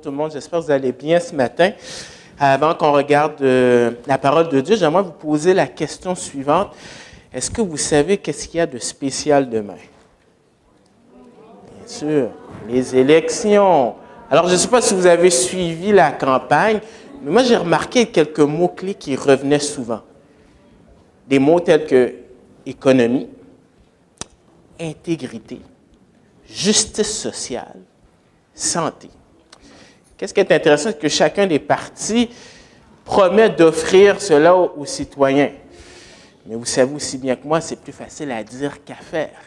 tout le monde, j'espère que vous allez bien ce matin. Avant qu'on regarde la parole de Dieu, j'aimerais vous poser la question suivante. Est-ce que vous savez qu'est-ce qu'il y a de spécial demain? Bien sûr, les élections. Alors, je ne sais pas si vous avez suivi la campagne, mais moi, j'ai remarqué quelques mots-clés qui revenaient souvent. Des mots tels que économie, intégrité, justice sociale, santé. Qu'est-ce qui est intéressant, c'est que chacun des partis promet d'offrir cela aux citoyens. Mais vous savez aussi bien que moi, c'est plus facile à dire qu'à faire.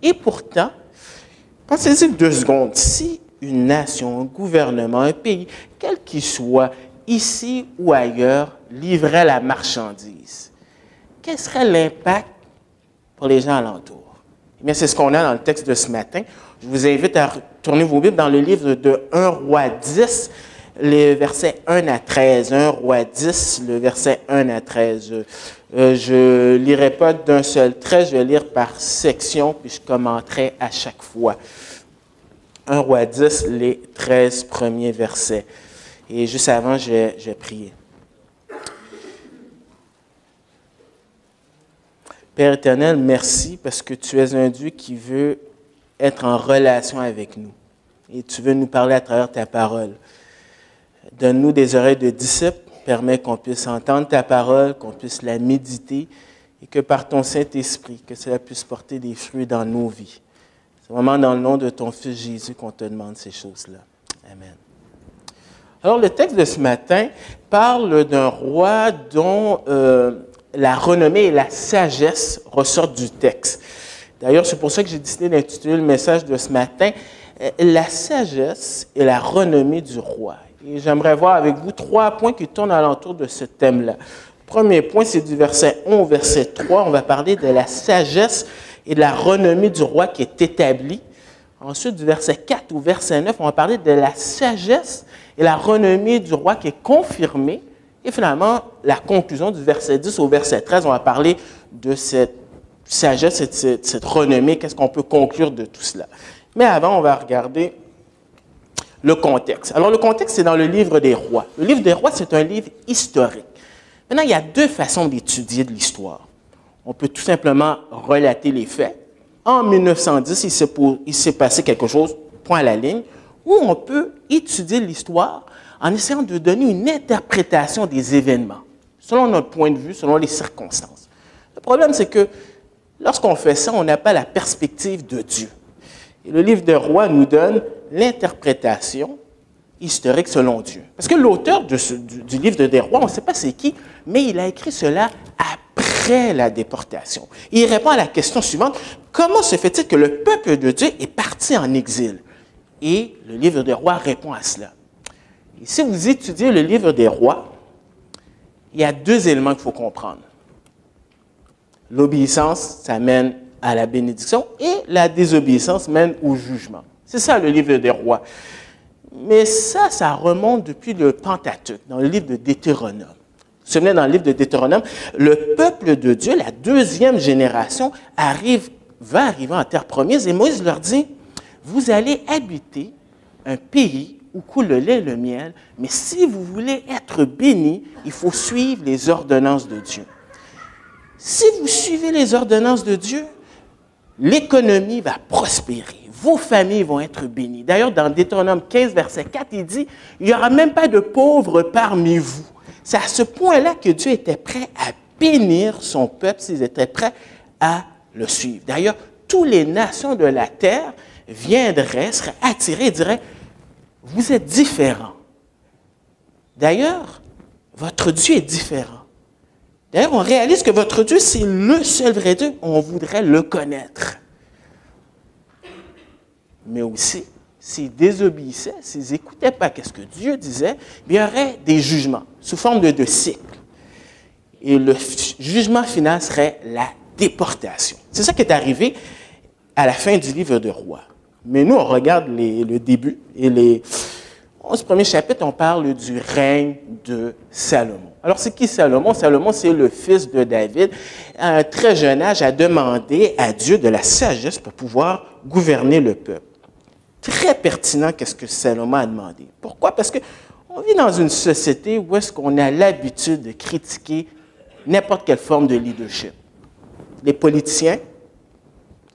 Et pourtant, pensez-y 2 secondes, si une nation, un gouvernement, un pays, quel qu'il soit, ici ou ailleurs, livrait la marchandise, quel serait l'impact pour les gens alentours? Eh bien, c'est ce qu'on a dans le texte de ce matin. Je vous invite à tourner vos Bibles dans le livre de 1 Roi 10, les versets 1 à 13. 1 Roi 10, le verset 1 à 13. Je ne lirai pas d'un seul trait, je vais lire par section, puis je commenterai à chaque fois. 1 Roi 10, les 13 premiers versets. Et juste avant, je vais prier. Père éternel, merci parce que tu es un Dieu qui veut être en relation avec nous. Et tu veux nous parler à travers ta parole. Donne-nous des oreilles de disciples, permets qu'on puisse entendre ta parole, qu'on puisse la méditer et que par ton Saint-Esprit, que cela puisse porter des fruits dans nos vies. C'est vraiment dans le nom de ton Fils Jésus qu'on te demande ces choses-là. Amen. Alors, le texte de ce matin parle d'un roi dont la renommée et la sagesse ressortent du texte. D'ailleurs, c'est pour ça que j'ai décidé d'intituler le message de ce matin « La sagesse et la renommée du roi ». Et j'aimerais voir avec vous 3 points qui tournent alentour de ce thème-là. Le premier point, c'est du verset 1 au verset 3. On va parler de la sagesse et de la renommée du roi qui est établie. Ensuite, du verset 4 au verset 9, on va parler de la sagesse et la renommée du roi qui est confirmée. Et finalement, la conclusion du verset 10 au verset 13, on va parler de cette sagesse et de cette renommée. Qu'est-ce qu'on peut conclure de tout cela? Mais avant, on va regarder le contexte. Alors, le contexte, c'est dans le livre des rois. Le livre des rois, c'est un livre historique. Maintenant, il y a 2 façons d'étudier de l'histoire. On peut tout simplement relater les faits. En 1910, il s'est passé quelque chose, point à la ligne, ou on peut étudier l'histoire en essayant de donner une interprétation des événements, selon notre point de vue, selon les circonstances. Le problème, c'est que lorsqu'on fait ça, on n'a pas la perspective de Dieu. Et le livre des rois nous donne l'interprétation historique selon Dieu. Parce que l'auteur du livre des rois, on ne sait pas c'est qui, mais il a écrit cela après la déportation. Et il répond à la question suivante, comment se fait-il que le peuple de Dieu est parti en exil? Et le livre des rois répond à cela. Et si vous étudiez le livre des rois, il y a 2 éléments qu'il faut comprendre. L'obéissance, ça mène à la bénédiction et la désobéissance mène au jugement. C'est ça le livre des rois. Mais ça remonte depuis le Pentateuque, dans le livre de Deutéronome. Vous vous souvenez, dans le livre de Deutéronome, le peuple de Dieu, la 2e génération, va arriver en terre promise et Moïse leur dit, vous allez habiter un pays où coule le lait et le miel, mais si vous voulez être bénis, il faut suivre les ordonnances de Dieu. Si vous suivez les ordonnances de Dieu, l'économie va prospérer, vos familles vont être bénies. D'ailleurs, dans Deutéronome 15, verset 4, il dit, il n'y aura même pas de pauvres parmi vous. C'est à ce point-là que Dieu était prêt à bénir son peuple s'ils étaient prêts à le suivre. D'ailleurs, toutes les nations de la terre viendraient, seraient attirées et diraient, vous êtes différents. D'ailleurs, votre Dieu est différent. D'ailleurs, on réalise que votre Dieu, c'est le seul vrai Dieu. On voudrait le connaître. Mais aussi, s'ils désobéissaient, s'ils n'écoutaient pas ce que Dieu disait, il y aurait des jugements sous forme de cycles. Et le jugement final serait la déportation. C'est ça qui est arrivé à la fin du livre de Rois. Mais nous, on regarde le début et les 11 premiers chapitres, on parle du règne de Salomon. Alors, c'est qui Salomon? Salomon, c'est le fils de David. À un très jeune âge, a demandé à Dieu de la sagesse pour pouvoir gouverner le peuple. très pertinent qu'est-ce que Salomon a demandé. Pourquoi? Parce qu'on vit dans une société où est-ce qu'on a l'habitude de critiquer n'importe quelle forme de leadership. Les politiciens,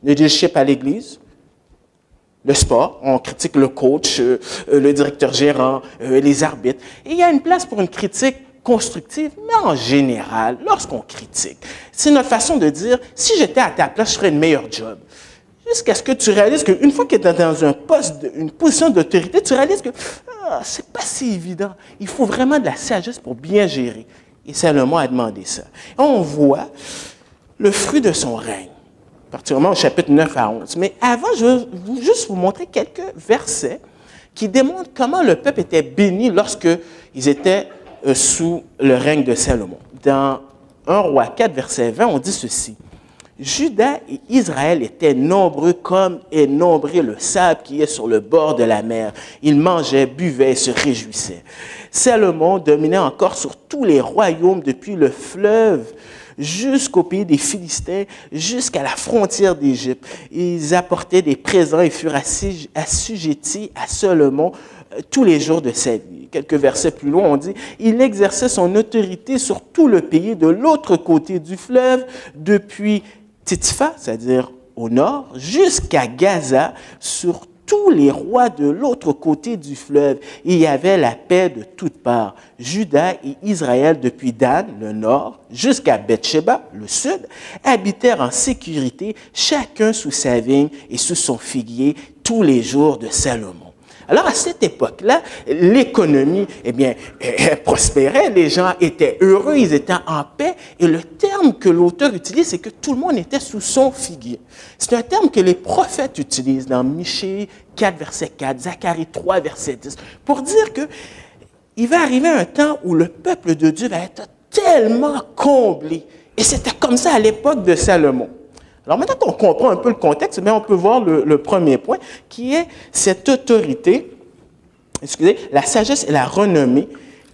le leadership à l'Église, le sport, on critique le coach, le directeur gérant, les arbitres. Et il y a une place pour une critique constructive, mais en général, lorsqu'on critique, c'est notre façon de dire, si j'étais à ta place, je ferais une meilleure job. Jusqu'à ce que tu réalises qu'une fois que tu es dans une position d'autorité, tu réalises que c'est pas si évident. Il faut vraiment de la sagesse pour bien gérer. Et Salomon a demandé ça. Et on voit le fruit de son règne, particulièrement au chapitre 9 à 11. Mais avant, je veux juste vous montrer quelques versets qui démontrent comment le peuple était béni lorsqu'ils étaient sous le règne de Salomon. Dans 1 Roi 4, verset 20, on dit ceci. Juda et Israël étaient nombreux comme est nombré le sable qui est sur le bord de la mer. Ils mangeaient, buvaient et se réjouissaient. Salomon dominait encore sur tous les royaumes depuis le fleuve jusqu'au pays des Philistins, jusqu'à la frontière d'Égypte. Ils apportaient des présents et furent assujettis à Salomon tous les jours de sa vie. Quelques versets plus loin, on dit « Il exerçait son autorité sur tout le pays de l'autre côté du fleuve, depuis Titpha, c'est-à-dire au nord, jusqu'à Gaza, sur tous les rois de l'autre côté du fleuve. Il y avait la paix de toutes parts. Juda et Israël, depuis Dan, le nord, jusqu'à Bethsheba, le sud, habitèrent en sécurité, chacun sous sa vigne et sous son figuier, tous les jours de Salomon. » Alors, à cette époque-là, l'économie, elle prospérait, les gens étaient heureux, ils étaient en paix, et le terme que l'auteur utilise, c'est que tout le monde était sous son figuier. C'est un terme que les prophètes utilisent dans Michée 4, verset 4, Zacharie 3, verset 10, pour dire que il va arriver un temps où le peuple de Dieu va être tellement comblé. Et c'était comme ça à l'époque de Salomon. Alors maintenant qu'on comprend un peu le contexte, on peut voir le premier point, qui est cette autorité, la sagesse et la renommée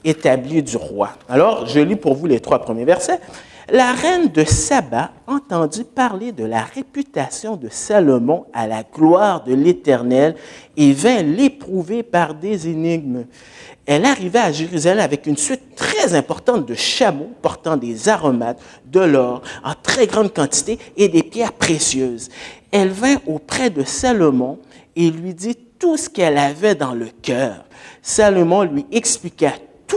établie du roi. Alors, je lis pour vous les 3 premiers versets. La reine de Saba entendit parler de la réputation de Salomon à la gloire de l'Éternel et vint l'éprouver par des énigmes. Elle arriva à Jérusalem avec une suite très importante de chameaux portant des aromates, de l'or en très grande quantité et des pierres précieuses. Elle vint auprès de Salomon et lui dit tout ce qu'elle avait dans le cœur. Salomon lui expliqua tout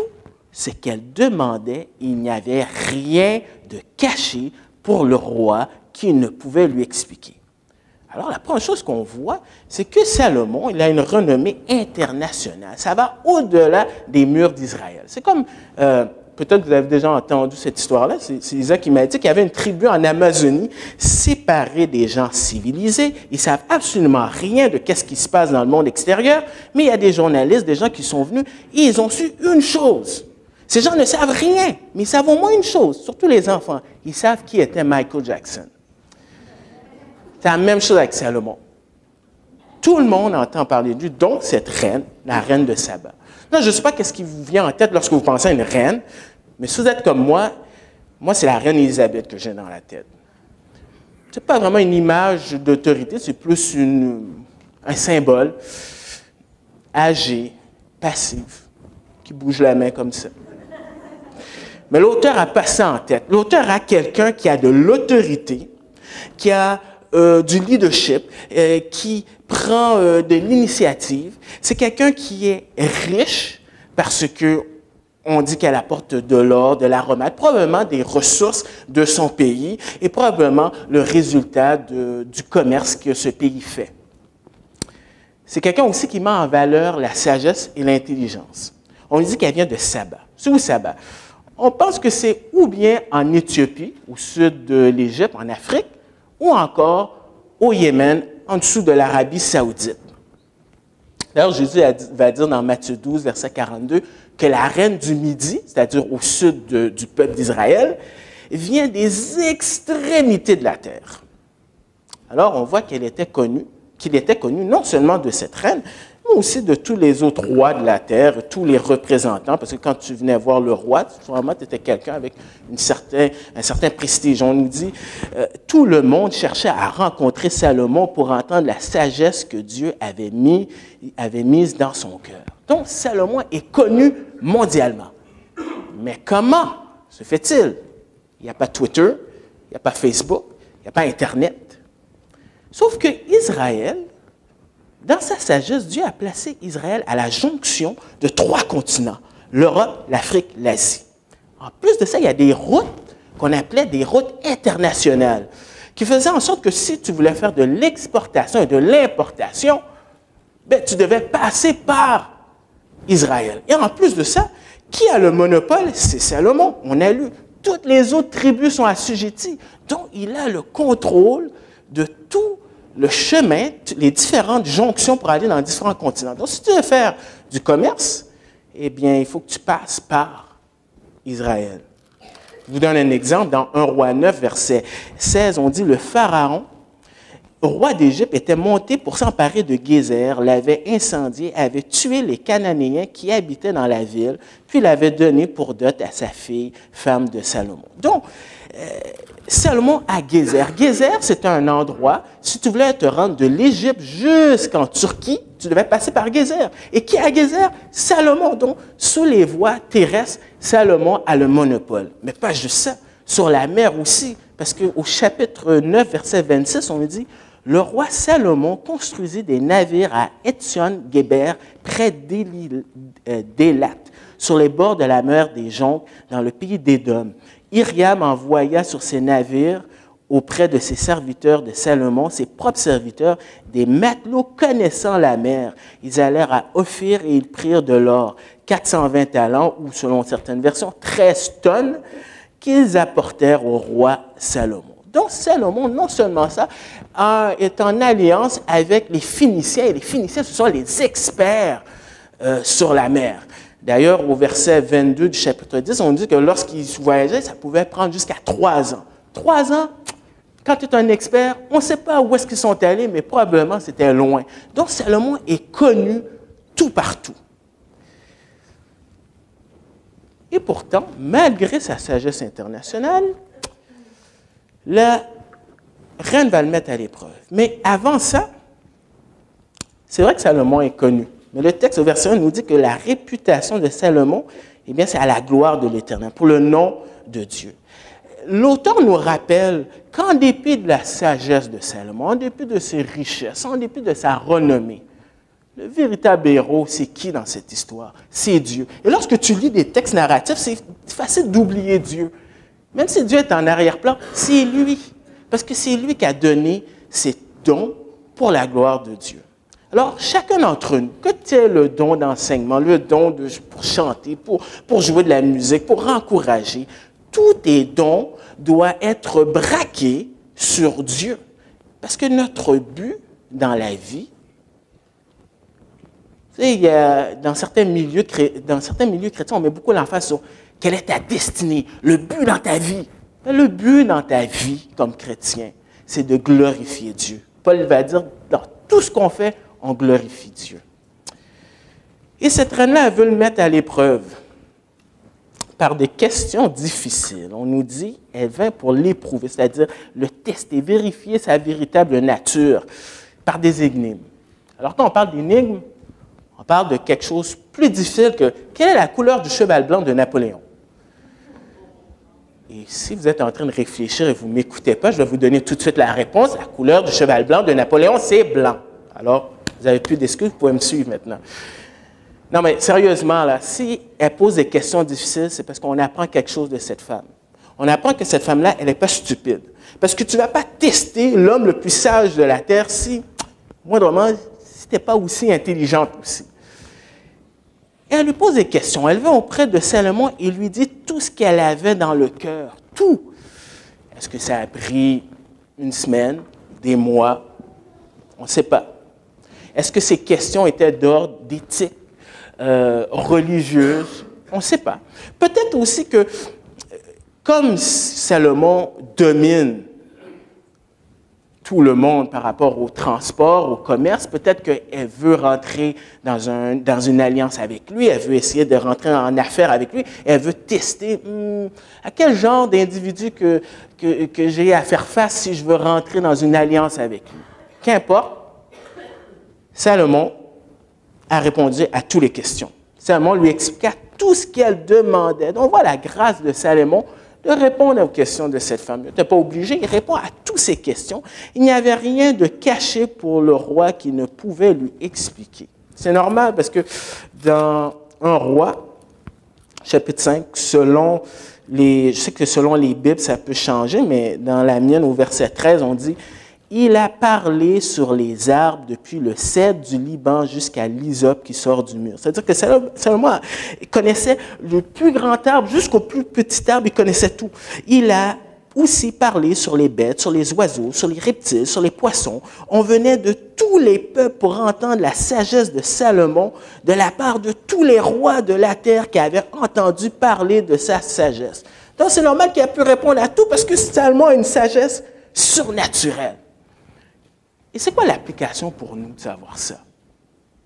ce qu'elle demandait. Il n'y avait rien de caché pour le roi qu'il ne pouvait lui expliquer. Alors, la première chose qu'on voit, c'est que Salomon, il a une renommée internationale. Ça va au-delà des murs d'Israël. C'est comme, peut-être que vous avez déjà entendu cette histoire-là, c'est Isaac qui m'a dit qu'il y avait une tribu en Amazonie séparée des gens civilisés. Ils ne savent absolument rien de ce qui se passe dans le monde extérieur, mais il y a des journalistes, des gens qui sont venus, et ils ont su une chose. Ces gens ne savent rien, mais ils savent au moins une chose, surtout les enfants. Ils savent qui était Michael Jackson. C'est la même chose avec Salomon. Tout le monde entend parler de lui, dont cette reine, la reine de Saba. Non, je ne sais pas qu'est-ce qui vous vient en tête lorsque vous pensez à une reine, mais si vous êtes comme moi c'est la reine Élisabeth que j'ai dans la tête. Ce n'est pas vraiment une image d'autorité, c'est plus un symbole âgé, passif, qui bouge la main comme ça. Mais l'auteur a pas ça en tête. L'auteur a quelqu'un qui a de l'autorité, qui a du leadership, qui prend de l'initiative. C'est quelqu'un qui est riche parce que on dit qu'elle apporte de l'or, de l'aromate, probablement des ressources de son pays et probablement le résultat du commerce que ce pays fait. C'est quelqu'un aussi qui met en valeur la sagesse et l'intelligence. On dit qu'elle vient de Saba. C'est où Saba? On pense que c'est ou bien en Éthiopie, au sud de l'Égypte, en Afrique, ou encore au Yémen, en dessous de l'Arabie saoudite. D'ailleurs, Jésus va dire dans Matthieu 12, verset 42, que la reine du Midi, c'est-à-dire au sud du peuple d'Israël, vient des extrémités de la terre. Alors, on voit qu'il était connu non seulement de cette reine, mais mais aussi de tous les autres rois de la terre, tous les représentants, parce que quand tu venais voir le roi, vraiment, tu étais quelqu'un avec un certain prestige. On nous dit, tout le monde cherchait à rencontrer Salomon pour entendre la sagesse que Dieu avait mise dans son cœur. Donc, Salomon est connu mondialement. Mais comment se fait-il? Il n'y a pas Twitter, il n'y a pas Facebook, il n'y a pas Internet. Sauf que Israël, dans sa sagesse, Dieu a placé Israël à la jonction de 3 continents, l'Europe, l'Afrique, l'Asie. En plus de ça, il y a des routes qu'on appelait des routes internationales, qui faisaient en sorte que si tu voulais faire de l'exportation et de l'importation, ben, tu devais passer par Israël. Et en plus de ça, qui a le monopole? C'est Salomon. On a lu. Toutes les autres tribus sont assujetties. Donc, il a le contrôle de tout le chemin, les différentes jonctions pour aller dans différents continents. Donc, si tu veux faire du commerce, eh bien, il faut que tu passes par Israël. Je vous donne un exemple. Dans 1 Roi 9, verset 16, on dit « Le Pharaon, roi d'Égypte, était monté pour s'emparer de Gézer, l'avait incendié, avait tué les Cananéens qui habitaient dans la ville, puis l'avait donné pour dot à sa fille, femme de Salomon. » Donc, Salomon à Gézer. Gézer, c'est un endroit, si tu voulais te rendre de l'Égypte jusqu'en Turquie, tu devais passer par Gézer. Et qui a Gézer? Salomon. Donc, sous les voies terrestres, Salomon a le monopole. Mais pas juste ça, sur la mer aussi, parce qu'au chapitre 9, verset 26, on dit « Le roi Salomon construisit des navires à Étsion-Guéber, près d'Élat, sur les bords de la mer des Jonques, dans le pays d'Édom. Hiriam envoya sur ses navires auprès de ses serviteurs de Salomon, ses propres serviteurs, des matelots connaissant la mer. Ils allèrent à Ophir et ils prirent de l'or, 420 talents, ou selon certaines versions, 13 tonnes, qu'ils apportèrent au roi Salomon. Donc, Salomon, non seulement ça, est en alliance avec les Phéniciens, et les Phéniciens, ce sont les experts sur la mer. D'ailleurs, au verset 22 du chapitre 10, on dit que lorsqu'ils voyageaient, ça pouvait prendre jusqu'à 3 ans. 3 ans, quand tu es un expert, on ne sait pas où est-ce qu'ils sont allés, mais probablement c'était loin. Donc, Salomon est connu tout partout. Et pourtant, malgré sa sagesse internationale, la reine va le mettre à l'épreuve. Mais avant ça, c'est vrai que Salomon est connu. Mais le texte au verset 1 nous dit que la réputation de Salomon, eh bien, c'est à la gloire de l'Éternel, pour le nom de Dieu. L'auteur nous rappelle qu'en dépit de la sagesse de Salomon, en dépit de ses richesses, en dépit de sa renommée, le véritable héros, c'est qui dans cette histoire? C'est Dieu. Et lorsque tu lis des textes narratifs, c'est facile d'oublier Dieu. Même si Dieu est en arrière-plan, c'est lui. Parce que c'est lui qui a donné ses dons pour la gloire de Dieu. Alors, chacun d'entre nous, que tu aies le don d'enseignement, le don pour chanter, pour jouer de la musique, pour encourager, tous tes dons doivent être braqués sur Dieu. Parce que notre but dans la vie, tu sais, il y a, dans certains milieux chrétiens, on met beaucoup l'emphase sur quelle est ta destinée, le but dans ta vie. Mais le but dans ta vie comme chrétien, c'est de glorifier Dieu. Paul va dire, dans tout ce qu'on fait, on glorifie Dieu. Et cette reine-là, elle veut le mettre à l'épreuve par des questions difficiles. On nous dit, elle vient pour l'éprouver, c'est-à-dire le tester, vérifier sa véritable nature par des énigmes. Alors quand on parle d'énigmes, on parle de quelque chose plus difficile que quelle est la couleur du cheval blanc de Napoléon? Et si vous êtes en train de réfléchir et vous ne m'écoutez pas, je vais vous donner tout de suite la réponse. La couleur du cheval blanc de Napoléon, c'est blanc. Alors, vous n'avez plus d'excuses, vous pouvez me suivre maintenant. Non, mais sérieusement, là, si elle pose des questions difficiles, c'est parce qu'on apprend quelque chose de cette femme. On apprend que cette femme-là, elle n'est pas stupide. Parce que tu ne vas pas tester l'homme le plus sage de la terre si, moindrement, si tu n'es pas aussi intelligente aussi. Et elle lui pose des questions. Elle va auprès de Salomon et lui dit tout ce qu'elle avait dans le cœur. Tout. Est-ce que ça a pris une semaine, des mois? On ne sait pas. Est-ce que ces questions étaient d'ordre d'éthique, religieuse? On ne sait pas. Peut-être aussi que, comme Salomon domine tout le monde par rapport au transport, au commerce. Peut-être qu'elle veut rentrer dans une alliance avec lui, elle veut essayer de rentrer en affaires avec lui, elle veut tester à quel genre d'individu que j'ai à faire face si je veux rentrer dans une alliance avec lui. Qu'importe, Salomon a répondu à toutes les questions. Salomon lui expliqua tout ce qu'elle demandait. Donc, on voit la grâce de Salomon de répondre aux questions de cette femme. Il n'était pas obligé, il répond à toutes ces questions. Il n'y avait rien de caché pour le roi qui ne pouvait lui expliquer. C'est normal parce que dans un roi, chapitre 5, je sais que selon les Bibles, ça peut changer, mais dans la mienne, au verset 13, on dit « Il a parlé sur les arbres depuis le cèdre du Liban jusqu'à l'hysope qui sort du mur. » C'est-à-dire que Salomon connaissait le plus grand arbre jusqu'au plus petit arbre, il connaissait tout. Il a aussi parlé sur les bêtes, sur les oiseaux, sur les reptiles, sur les poissons. On venait de tous les peuples pour entendre la sagesse de Salomon de la part de tous les rois de la terre qui avaient entendu parler de sa sagesse. Donc c'est normal qu'il ait pu répondre à tout parce que Salomon a une sagesse surnaturelle. Et c'est quoi l'application pour nous de savoir ça?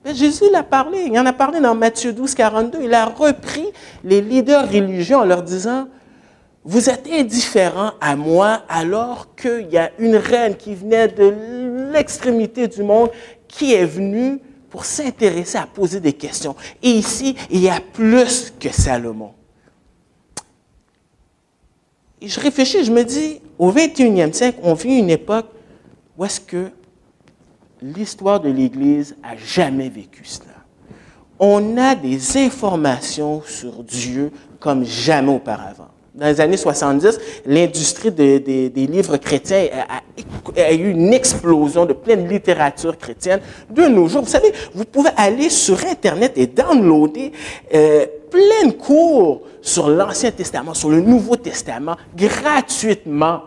Bien, Jésus l'a parlé, il en a parlé dans Matthieu 12, 42. Il a repris les leaders religieux en leur disant « Vous êtes indifférents à moi alors qu'il y a une reine qui venait de l'extrémité du monde qui est venue pour s'intéresser à poser des questions. Et ici, il y a plus que Salomon. » Et je réfléchis, je me dis, au 21e siècle, on vit une époque où est-ce que l'histoire de l'Église n'a jamais vécu cela. On a des informations sur Dieu comme jamais auparavant. Dans les années 70, l'industrie des livres chrétiens a eu une explosion de pleine littérature chrétienne. De nos jours, vous savez, vous pouvez aller sur Internet et downloader plein de cours sur l'Ancien Testament, sur le Nouveau Testament, gratuitement.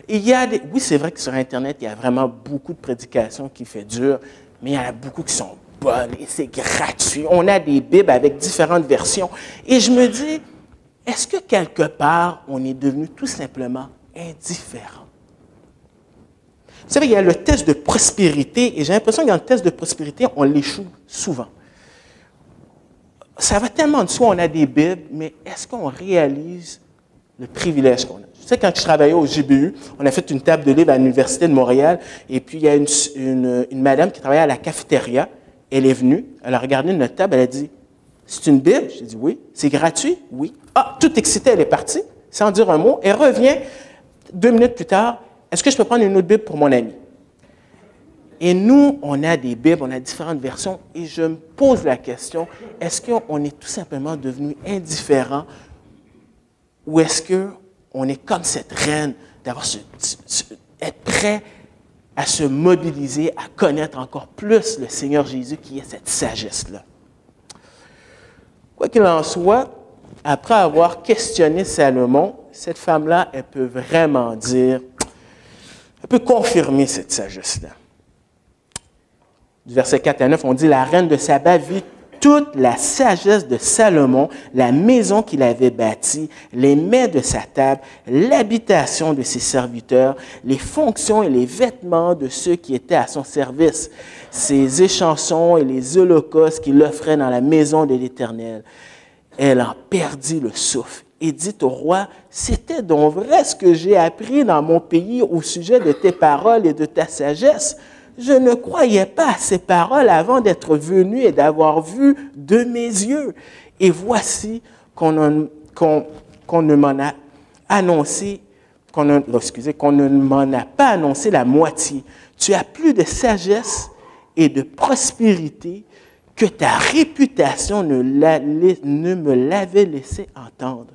Oui, c'est vrai que sur Internet, il y a vraiment beaucoup de prédications qui font dur, mais il y en a beaucoup qui sont bonnes et c'est gratuit. On a des Bibles avec différentes versions. Et je me dis, est-ce que quelque part, on est devenu tout simplement indifférent? Vous savez, il y a le test de prospérité, et j'ai l'impression que dans le test de prospérité, on l'échoue souvent. Ça va tellement de soi, on a des Bibles, mais est-ce qu'on réalise le privilège qu'on a? Tu sais, quand je travaillais au JBU, on a fait une table de livres à l'Université de Montréal, et puis il y a une madame qui travaillait à la cafétéria. Elle est venue, elle a regardé notre table, elle a dit « C'est une Bible? » J'ai dit « Oui. » « C'est gratuit? » « Oui. » Ah, tout excitée, elle est partie, sans dire un mot. Elle revient 2 minutes plus tard. « Est-ce que je peux prendre une autre Bible pour mon ami? » Et nous, on a des Bibles, on a différentes versions, et je me pose la question, est-ce qu'on est tout simplement devenu indifférent ou est-ce qu'on est comme cette reine, être prêt à se mobiliser, à connaître encore plus le Seigneur Jésus qui est cette sagesse-là? Quoi qu'il en soit, après avoir questionné Salomon, cette femme-là, elle peut vraiment dire, elle peut confirmer cette sagesse-là. Du verset 4 à 9, on dit, « La reine de Saba vit toute la sagesse de Salomon, la maison qu'il avait bâtie, les mets de sa table, l'habitation de ses serviteurs, les fonctions et les vêtements de ceux qui étaient à son service, ses échansons et les holocaustes qu'il offrait dans la maison de l'Éternel. Elle en perdit le souffle et dit au roi, « C'était donc vrai ce que j'ai appris dans mon pays au sujet de tes paroles et de ta sagesse. Je ne croyais pas à ces paroles avant d'être venu et d'avoir vu de mes yeux. Et voici qu'on ne m'en a annoncé, qu'on ne m'en a pas annoncé la moitié. Tu as plus de sagesse et de prospérité que ta réputation ne me l'avait laissé entendre.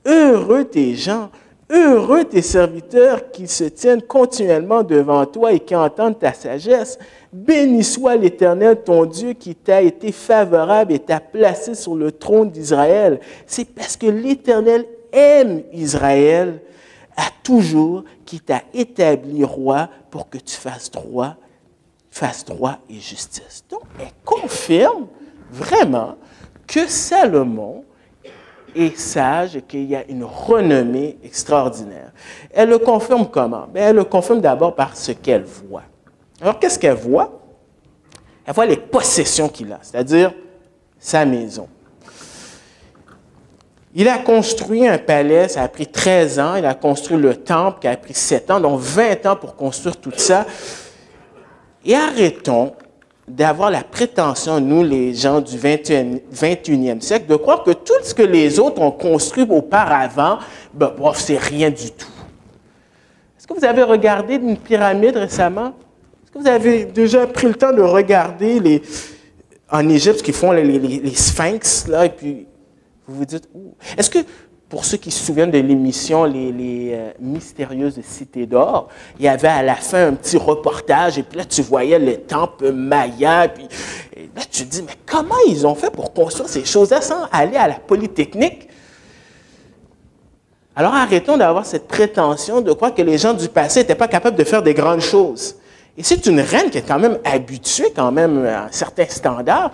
Heureux tes gens, heureux tes serviteurs qui se tiennent continuellement devant toi et qui entendent ta sagesse. Béni soit l'Éternel, ton Dieu, qui t'a été favorable et t'a placé sur le trône d'Israël. C'est parce que l'Éternel aime Israël à toujours, qui t'a établi roi pour que tu fasses droit et justice. » Donc, elle confirme vraiment que Salomon est sage et qu'il y a une renommée extraordinaire. Elle le confirme comment? Bien, elle le confirme d'abord par ce qu'elle voit. Alors, qu'est-ce qu'elle voit? Elle voit les possessions qu'il a, c'est-à-dire sa maison. Il a construit un palais, ça a pris 13 ans. Il a construit le temple, qui a pris 7 ans, donc 20 ans pour construire tout ça. Et arrêtons d'avoir la prétention, nous, les gens du 21e siècle, de croire que tout ce que les autres ont construit auparavant, ben, bon, c'est rien du tout. Est-ce que vous avez regardé une pyramide récemment? Est-ce que vous avez déjà pris le temps de regarder en Égypte, ce qu'ils font, les sphinx, là, et puis vous vous dites, est-ce que, pour ceux qui se souviennent de l'émission Les Mystérieuses Cités d'Or, il y avait à la fin un petit reportage, et puis là, tu voyais le temple Maya, puis et là, tu te dis, mais comment ils ont fait pour construire ces choses-là sans aller à la Polytechnique? Alors, arrêtons d'avoir cette prétention de croire que les gens du passé n'étaient pas capables de faire des grandes choses. Et c'est une reine qui est quand même habituée quand même à un certain standard,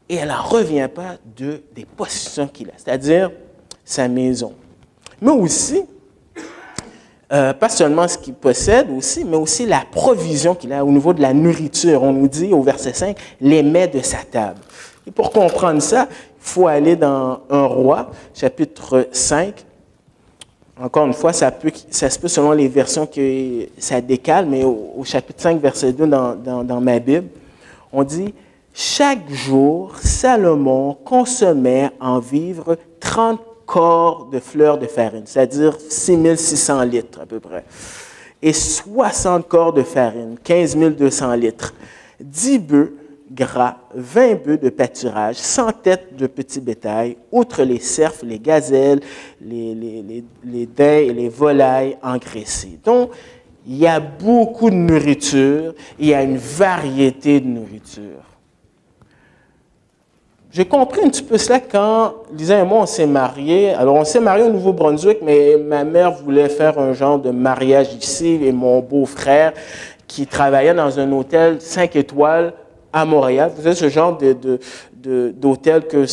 et elle n'en revient pas des possessions qu'il a, c'est-à-dire sa maison. Mais aussi, pas seulement ce qu'il possède aussi, mais aussi la provision qu'il a au niveau de la nourriture. On nous dit au verset 5, les mets de sa table. Et pour comprendre ça, il faut aller dans 1 Roi, chapitre 5. Encore une fois, ça se peut selon les versions que ça décale, mais au chapitre 5, verset 2 dans ma Bible, on dit « Chaque jour, Salomon consommait en vivres 30 corps de fleurs de farine, c'est-à-dire 6600 litres à peu près, et 60 corps de farine, 15 200 litres, 10 bœufs gras, 20 bœufs de pâturage, 100 têtes de petits bétail, outre les cerfs, les gazelles, les daims et les volailles engraissées. » Donc, il y a beaucoup de nourriture, il y a une variété de nourriture. J'ai compris un petit peu cela quand Lisa et moi, on s'est mariés. Alors, on s'est mariés au Nouveau-Brunswick, mais ma mère voulait faire un genre de mariage ici, et mon beau-frère, qui travaillait dans un hôtel 5 étoiles à Montréal. Vous savez, ce genre d'hôtel que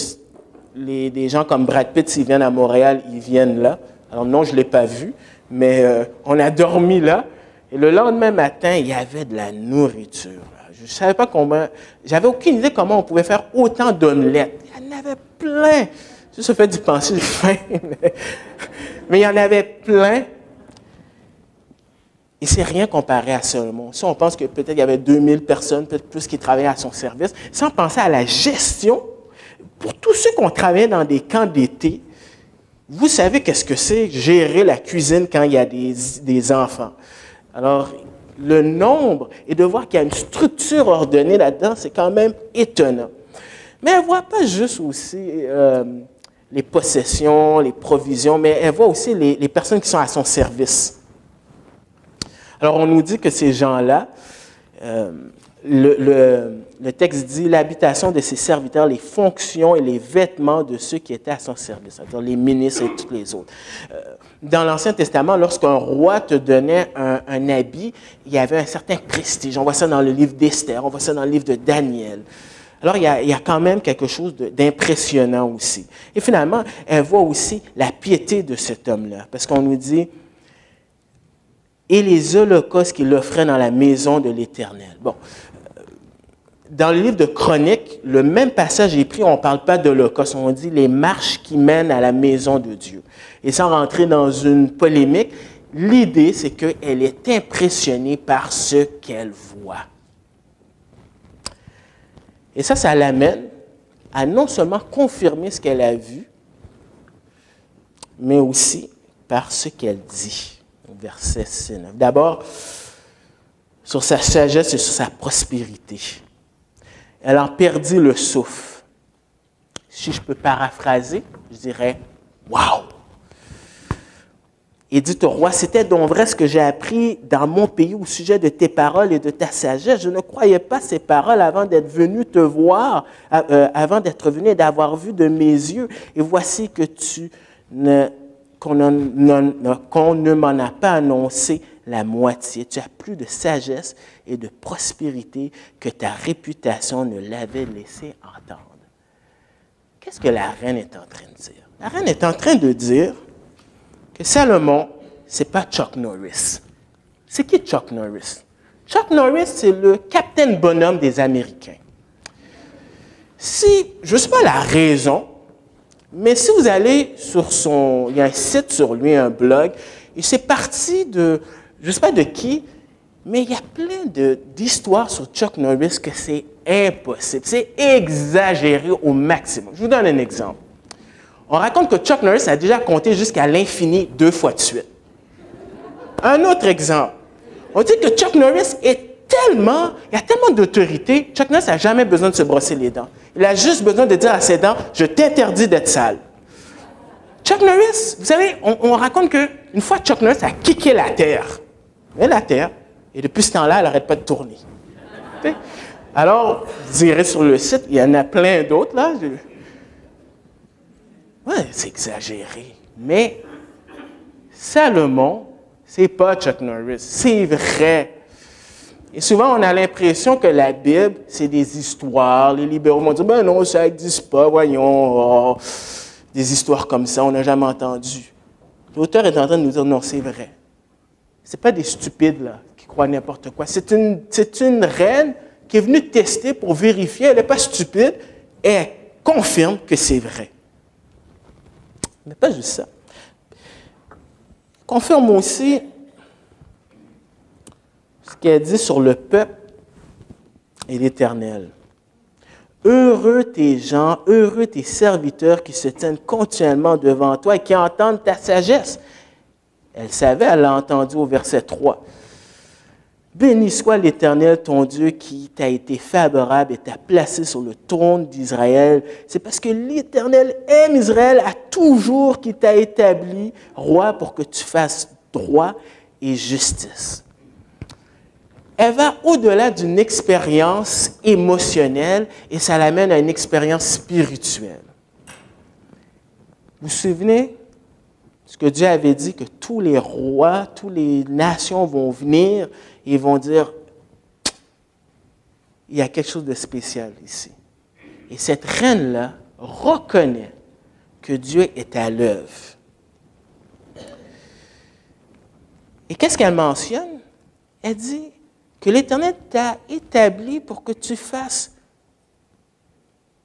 des gens comme Brad Pitt, s'ils viennent à Montréal, ils viennent là. Alors non, je ne l'ai pas vu, mais on a dormi là. Et le lendemain matin, il y avait de la nourriture. Je ne savais pas comment, j'avais aucune idée comment on pouvait faire autant d'omelettes. Il y en avait plein. Je se fait d'y penser, j'ai faim. Mais il y en avait plein. Et c'est rien comparé à Salomon. Si on pense que peut-être il y avait 2000 personnes, peut-être plus, qui travaillaient à son service, sans penser à la gestion, pour tous ceux qui ont travaillé dans des camps d'été, vous savez qu'est-ce que c'est gérer la cuisine quand il y a des enfants. Alors, le nombre et de voir qu'il y a une structure ordonnée là-dedans, c'est quand même étonnant. Mais elle ne voit pas juste aussi les possessions, les provisions, mais elle voit aussi les personnes qui sont à son service. Alors, on nous dit que ces gens-là, le texte dit l'habitation de ses serviteurs, les fonctions et les vêtements de ceux qui étaient à son service, c'est-à-dire les ministres et tous les autres. Dans l'Ancien Testament, lorsqu'un roi te donnait un habit, il y avait un certain prestige. On voit ça dans le livre d'Esther, on voit ça dans le livre de Daniel. Alors, il y a quand même quelque chose d'impressionnant aussi. Et finalement, elle voit aussi la piété de cet homme-là, parce qu'on nous dit « et les holocaustes qu'il offrait dans la maison de l'Éternel ». Bon, dans le livre de Chroniques, le même passage est pris, on ne parle pas d'holocauste, on dit les marches qui mènent à la maison de Dieu. Et sans rentrer dans une polémique, l'idée, c'est qu'elle est impressionnée par ce qu'elle voit. Et ça l'amène à non seulement confirmer ce qu'elle a vu, mais aussi par ce qu'elle dit, au verset 6 et 9. D'abord, sur sa sagesse et sur sa prospérité. Elle en perdit le souffle. Si je peux paraphraser, je dirais « Wow !» Et dit au roi, « C'était donc vrai ce que j'ai appris dans mon pays au sujet de tes paroles et de ta sagesse. Je ne croyais pas ces paroles avant d'être venu te voir, avant d'être venu et d'avoir vu de mes yeux. Et voici que qu'on ne m'en a pas annoncé la moitié. Tu as plus de sagesse et de prospérité que ta réputation ne l'avait laissé entendre. » Qu'est-ce que la reine est en train de dire? La reine est en train de dire que Salomon, ce n'est pas Chuck Norris. C'est qui Chuck Norris? Chuck Norris, c'est le Captain Bonhomme des Américains. Je ne sais pas la raison, mais si vous allez sur il y a un site sur lui, un blog, et c'est parti de, je ne sais pas de qui, mais il y a plein d'histoires sur Chuck Norris que c'est impossible. C'est exagéré au maximum. Je vous donne un exemple. On raconte que Chuck Norris a déjà compté jusqu'à l'infini 2 fois de suite. Un autre exemple. On dit que Chuck Norris il y a tellement d'autorité, Chuck Norris n'a jamais besoin de se brosser les dents. Il a juste besoin de dire à ses dents, je t'interdis d'être sale. Chuck Norris, vous savez, on raconte qu'une fois Chuck Norris a kické la Terre. Mais la Terre, et depuis ce temps-là, elle n'arrête pas de tourner. Alors, vous irez sur le site, il y en a plein d'autres, là. Ouais, c'est exagéré. Mais Salomon, c'est pas Chuck Norris, c'est vrai. Et souvent, on a l'impression que la Bible, c'est des histoires. Les libéraux vont dire, ben non, ça n'existe pas, voyons. Oh, des histoires comme ça, on n'a jamais entendu. L'auteur est en train de nous dire, non, c'est vrai. Ce n'est pas des stupides, là, qui croient n'importe quoi. C'est une reine qui est venue tester pour vérifier. Elle n'est pas stupide et elle confirme que c'est vrai. Mais pas juste ça. Elle confirme aussi ce qu'elle dit sur le peuple et l'Éternel. Heureux tes gens, heureux tes serviteurs qui se tiennent continuellement devant toi et qui entendent ta sagesse. Elle savait, elle l'a entendu au verset 3. Béni soit l'Éternel, ton Dieu, qui t'a été favorable et t'a placé sur le trône d'Israël. C'est parce que l'Éternel aime Israël à toujours qui t'a établi roi pour que tu fasses droit et justice. Elle va au-delà d'une expérience émotionnelle et ça l'amène à une expérience spirituelle. Vous vous souvenez ce que Dieu avait dit, que tous les rois, toutes les nations vont venir et vont dire, il y a quelque chose de spécial ici. Et cette reine-là reconnaît que Dieu est à l'œuvre. Et qu'est-ce qu'elle mentionne? Elle dit que l'Éternel t'a établi pour que tu fasses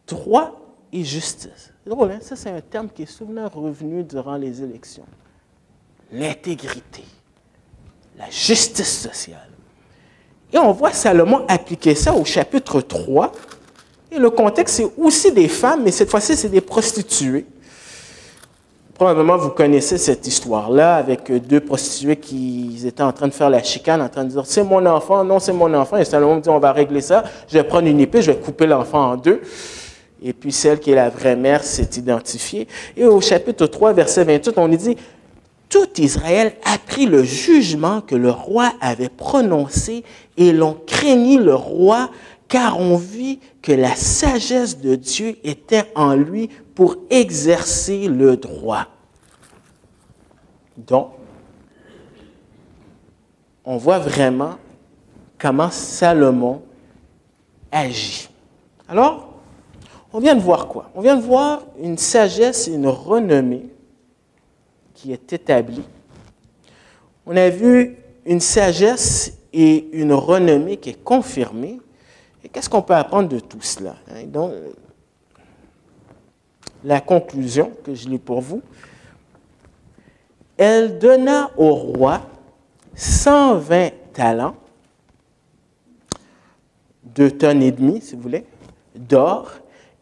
droit et justice. C'est drôle, hein? Ça, c'est un terme qui est souvent revenu durant les élections. L'intégrité, la justice sociale. Et on voit Salomon appliquer ça au chapitre 3. Et le contexte, c'est aussi des femmes, mais cette fois-ci, c'est des prostituées. Probablement, vous connaissez cette histoire-là avec 2 prostituées qui étaient en train de faire la chicane, en train de dire « c'est mon enfant, non, c'est mon enfant ». Et Salomon dit « on va régler ça, je vais prendre une épée, je vais couper l'enfant en 2 ». Et puis celle qui est la vraie mère s'est identifiée. Et au chapitre 3, verset 28, on dit « Tout Israël apprit le jugement que le roi avait prononcé et l'on craignit le roi, car on vit que la sagesse de Dieu était en lui pour exercer le droit. » Donc, on voit vraiment comment Salomon agit. Alors, on vient de voir quoi? On vient de voir une sagesse et une renommée qui est établie. On a vu une sagesse et une renommée qui est confirmée. Et qu'est-ce qu'on peut apprendre de tout cela? Donc, la conclusion que je lis pour vous. Elle donna au roi 120 talents, 2 tonnes et demie, si vous voulez, d'or,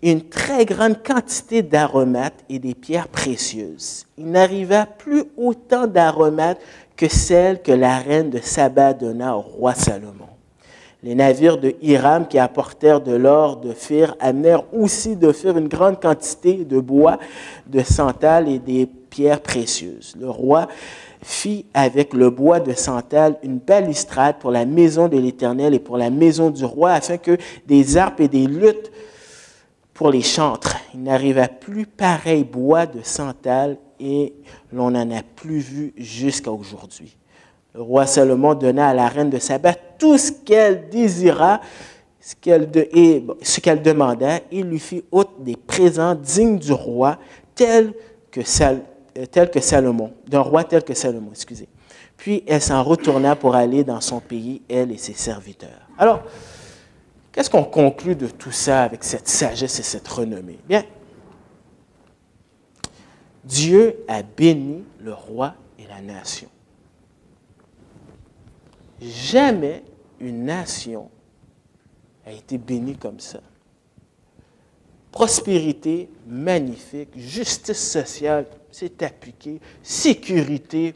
une très grande quantité d'aromates et des pierres précieuses. Il n'arriva plus autant d'aromates que celles que la reine de Saba donna au roi Salomon. Les navires de Hiram qui apportèrent de l'or d'Ophir amenèrent aussi d'Ophir une grande quantité de bois, de santal et des pierres précieuses. Le roi fit avec le bois de santal une balustrade pour la maison de l'Éternel et pour la maison du roi, afin que des harpes et des luttes pour les chantres. Il n'arriva plus pareil bois de santal et l'on n'en a plus vu jusqu'à aujourd'hui. Le roi Salomon donna à la reine de Saba tout ce qu'elle désira, ce qu'elle demanda. Il lui fit autre des présents dignes du roi, tels tel que Salomon, d'un roi tel que Salomon, excusez. Puis elle s'en retourna pour aller dans son pays, elle et ses serviteurs. Alors, qu'est-ce qu'on conclut de tout ça avec cette sagesse et cette renommée? Bien, Dieu a béni le roi et la nation. Jamais une nation a été bénie comme ça. Prospérité magnifique, justice sociale, c'est appliqué, sécurité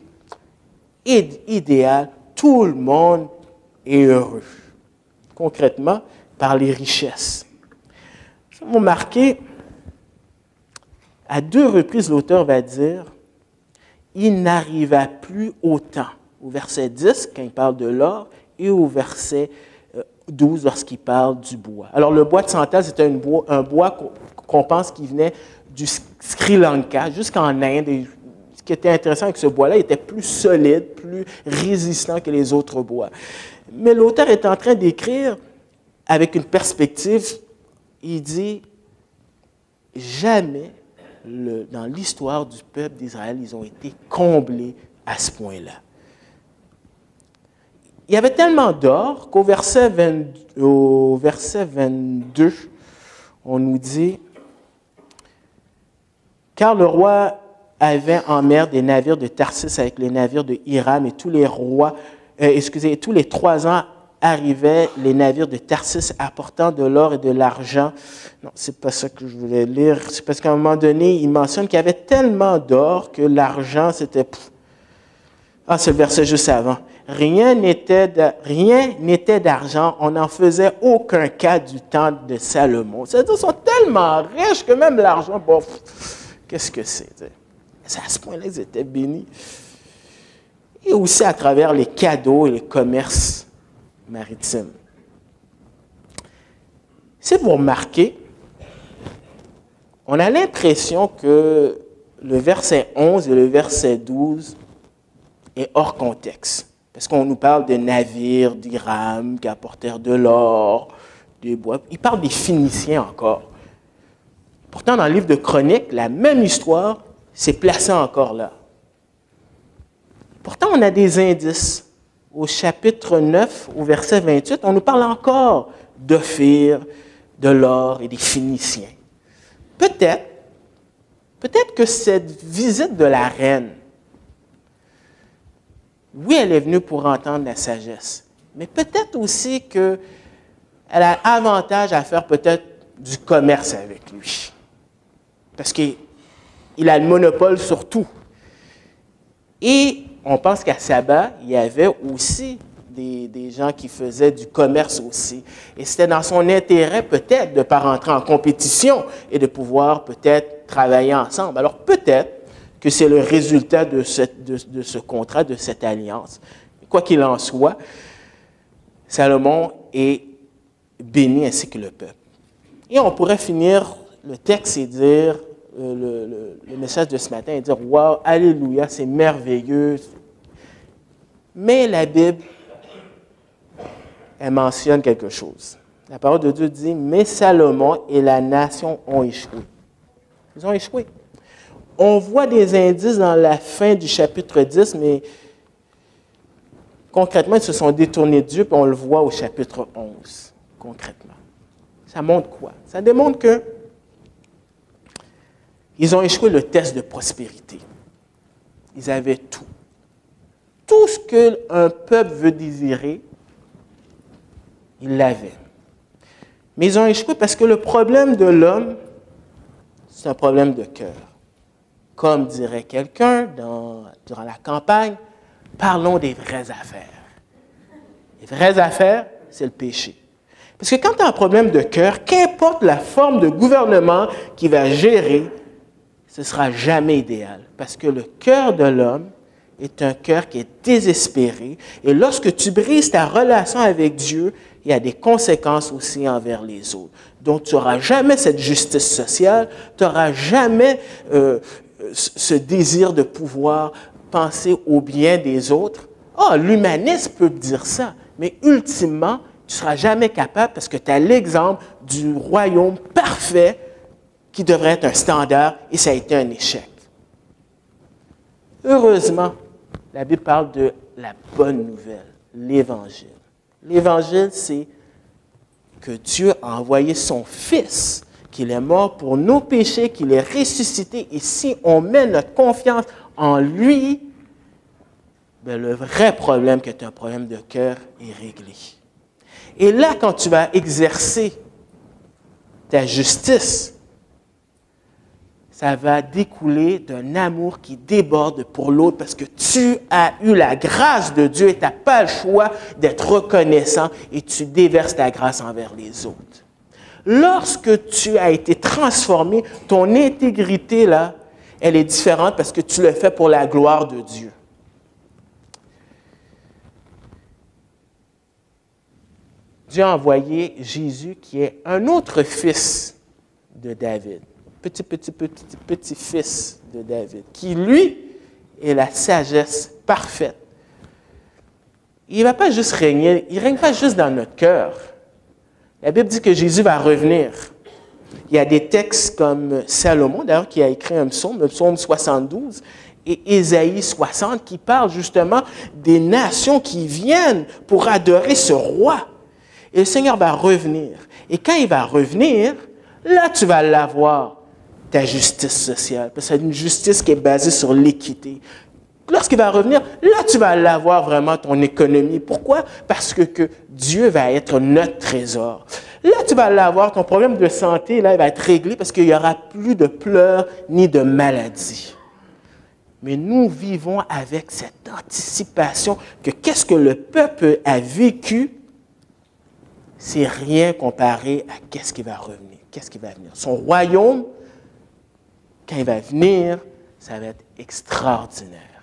idéale, tout le monde est heureux. Concrètement, par les richesses. Vous remarquez, à 2 reprises, l'auteur va dire « Il n'arriva plus autant ». Au verset 10, quand il parle de l'or, et au verset 12, lorsqu'il parle du bois. Alors, le bois de santal, c'était un bois qu'on pense qui venait du Sri Lanka jusqu'en Inde. Et ce qui était intéressant avec ce bois-là, il était plus solide, plus résistant que les autres bois. Mais l'auteur est en train d'écrire avec une perspective, il dit « Jamais dans l'histoire du peuple d'Israël, ils ont été comblés à ce point-là. » Il y avait tellement d'or qu'au verset 22, on nous dit « Car le roi avait en mer des navires de Tarsis avec les navires de Hiram, et tous les tous les 3 ans arrivaient les navires de Tarsis apportant de l'or et de l'argent. » Non, c'est pas ça que je voulais lire. C'est parce qu'à un moment donné, il mentionne qu'il y avait tellement d'or que l'argent, c'était... Ah, c'est le verset juste avant. Rien n'était d'argent, on n'en faisait aucun cas du temps de Salomon. C'est-à-dire qu'ils sont tellement riches que même l'argent, bon, qu'est-ce que c'est? C'est à ce point-là qu'ils étaient bénis. Et aussi à travers les cadeaux et les commerces maritimes. Si vous remarquez, on a l'impression que le verset 11 et le verset 12 est hors contexte. Parce qu'on nous parle de navires d'Hiram qui apportèrent de l'or, des bois. Il parle des Phéniciens encore. Pourtant, dans le livre de Chroniques, la même histoire s'est placée encore là. Pourtant, on a des indices. Au chapitre 9, au verset 28, on nous parle encore d'Ophir, de l'or et des Phéniciens. Peut-être que cette visite de la reine, oui, elle est venue pour entendre la sagesse, mais peut-être aussi qu'elle a avantage à faire peut-être du commerce avec lui. Parce qu'il a le monopole sur tout. Et on pense qu'à Saba, il y avait aussi des gens qui faisaient du commerce aussi. Et c'était dans son intérêt peut-être de ne pas rentrer en compétition et de pouvoir peut-être travailler ensemble. Alors peut-être que c'est le résultat de ce contrat, de cette alliance. Quoi qu'il en soit, Salomon est béni ainsi que le peuple. Et on pourrait finir le texte et dire, le message de ce matin, et dire « Wow, alléluia, c'est merveilleux ». Mais la Bible, elle mentionne quelque chose. La parole de Dieu dit « Mais Salomon et la nation ont échoué ». Ils ont échoué. On voit des indices dans la fin du chapitre 10, mais concrètement, ils se sont détournés de Dieu, puis on le voit au chapitre 11, concrètement. Ça montre quoi? Ça démontre que ils ont échoué le test de prospérité. Ils avaient tout. Tout ce qu'un peuple veut désirer, ils l'avaient. Mais ils ont échoué parce que le problème de l'homme, c'est un problème de cœur. Comme dirait quelqu'un durant la campagne, parlons des vraies affaires. Les vraies affaires, c'est le péché. Parce que quand tu as un problème de cœur, qu'importe la forme de gouvernement qui va gérer, ce ne sera jamais idéal. Parce que le cœur de l'homme est un cœur qui est désespéré. Et lorsque tu brises ta relation avec Dieu, il y a des conséquences aussi envers les autres. Donc, tu n'auras jamais cette justice sociale, tu n'auras jamais ce désir de pouvoir penser au bien des autres. L'humanisme peut dire ça, mais ultimement, tu ne seras jamais capable parce que tu as l'exemple du royaume parfait qui devrait être un standard et ça a été un échec. Heureusement, la Bible parle de la bonne nouvelle, l'Évangile. L'Évangile, c'est que Dieu a envoyé son Fils, qu'il est mort pour nos péchés, qu'il est ressuscité. Et si on met notre confiance en lui, bien, le vrai problème, qui est un problème de cœur, est réglé. Et là, quand tu vas exercer ta justice, ça va découler d'un amour qui déborde pour l'autre parce que tu as eu la grâce de Dieu et tu n'as pas le choix d'être reconnaissant et tu déverses ta grâce envers les autres. Lorsque tu as été transformé, ton intégrité, là, elle est différente parce que tu le fais pour la gloire de Dieu. Dieu a envoyé Jésus qui est un autre fils de David. Petit-fils de David, qui, lui, est la sagesse parfaite. Il ne va pas juste régner, il ne règne pas juste dans notre cœur. La Bible dit que Jésus va revenir. Il y a des textes comme Salomon, d'ailleurs, qui a écrit un psaume, le psaume 72, et Ésaïe 60, qui parlent justement des nations qui viennent pour adorer ce roi. Et le Seigneur va revenir. Et quand il va revenir, là, tu vas l'avoir. Ta justice sociale, parce que c'est une justice qui est basée sur l'équité. Lorsqu'il va revenir, là, tu vas l'avoir vraiment ton économie. Pourquoi? Parce que Dieu va être notre trésor. Là, tu vas l'avoir, ton problème de santé, là, il va être réglé parce qu'il n'y aura plus de pleurs ni de maladies. Mais nous vivons avec cette anticipation que qu'est-ce que le peuple a vécu, c'est rien comparé à qu'est-ce qui va revenir, qu'est-ce qui va venir. Son royaume, quand il va venir, ça va être extraordinaire.